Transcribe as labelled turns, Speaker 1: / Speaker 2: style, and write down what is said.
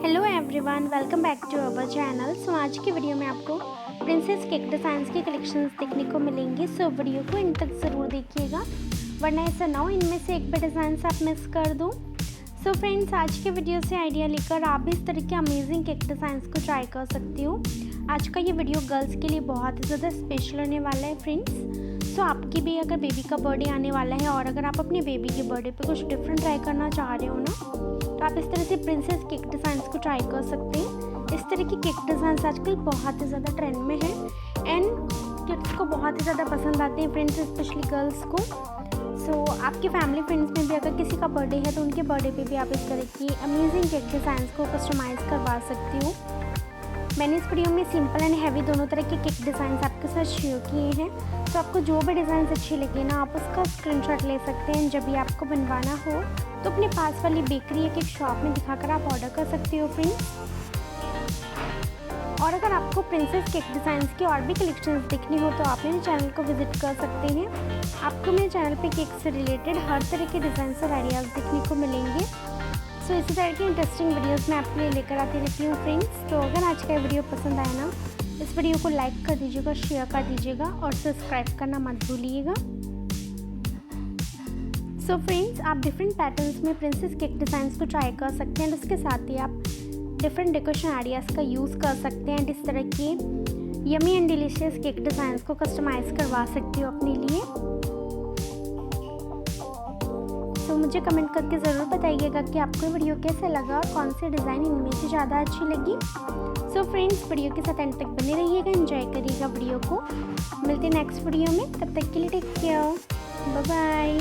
Speaker 1: Hello everyone, welcome back to our channel. So आज की video में आपको प्रिंसेस केक डिज़ाइंस के कलेक्शंस देखने को मिलेंगे। सो वीडियो को इन तक ज़रूर देखिएगा, वरना ऐसा ना हो इनमें से एक भी डिज़ाइंस आप मिस कर दो। सो फ्रेंड्स, आज के वीडियो से आइडिया लेकर आप भी इस तरह के अमेजिंग केक डिज़ाइंस को ट्राई कर सकती हो। आज का ये वीडियो गर्ल्स के लिए बहुत ही ज़्यादा स्पेशल होने वाला है फ्रेंड्स। सो आपकी भी अगर बेबी का बर्थडे आने वाला है और अगर आप अपने बेबी के बर्थडे पे कुछ डिफरेंट ट्राई करना चाह रहे हो ना, तो आप इस तरह से प्रिंसेस केक डिज़ाइंस को ट्राई कर सकते हैं। इस तरह की केक डिज़ाइंस आजकल बहुत ही ज़्यादा ट्रेंड में है एंड किड्स को बहुत ही ज़्यादा पसंद आते हैं फ्रेंड्स, स्पेशली गर्ल्स को। सो आपके फैमिली फ्रेंड्स में भी अगर किसी का बर्थडे है तो उनके बर्थडे पे भी आप इस तरह की अमेजिंग केक डिज़ाइंस को कस्टमाइज़ करवा सकती हो। मैंने इस वीडियो में सिंपल एंड हैवी दोनों तरह के केक डिज़ाइंस आपके साथ शेयर किए हैं। तो आपको जो भी डिज़ाइन अच्छी लगे ना, आप उसका स्क्रीनशॉट ले सकते हैं। जब भी आपको बनवाना हो तो अपने पास वाली बेकरी या केक शॉप में दिखाकर आप ऑर्डर कर सकते हो फ्रेंड्स। और अगर आपको प्रिंसेस केक डिज़ाइंस की और भी कलेक्शंस देखनी हो तो आप मेरे चैनल को विजिट कर सकते हैं। आपको मेरे चैनल पे केक से रिलेटेड हर तरह के डिज़ाइंस और आइडियाज़ देखने को मिलेंगे। सो इसी तरह की इंटरेस्टिंग वीडियोस मैं आपके लिए लेकर आती रहती हूँ फ्रेंड्स। तो अगर आज का वीडियो पसंद आया ना, इस वीडियो को लाइक कर दीजिएगा, शेयर कर दीजिएगा और सब्सक्राइब करना मत भूलिएगा। सो फ्रेंड्स, आप डिफरेंट पैटर्न्स में प्रिंसेस केक डिज़ाइंस को ट्राई कर सकते हैं। उसके साथ ही आप डिफरेंट डेकोरेशन आइडियाज़ का यूज़ कर सकते हैं। इस तरह की yummy and delicious cake designs को कस्टमाइज़ करवा सकती हो अपने लिए। तो मुझे कमेंट करके ज़रूर बताइएगा कि आपको वीडियो कैसा लगा और कौन सी डिज़ाइन इनमें से ज़्यादा अच्छी लगी। सो फ्रेंड्स, वीडियो के साथ एंड तक बने रहिएगा, एंजॉय करिएगा वीडियो को। मिलते हैं नेक्स्ट वीडियो में, तब तक के लिए टेक केयर, बाय बाय।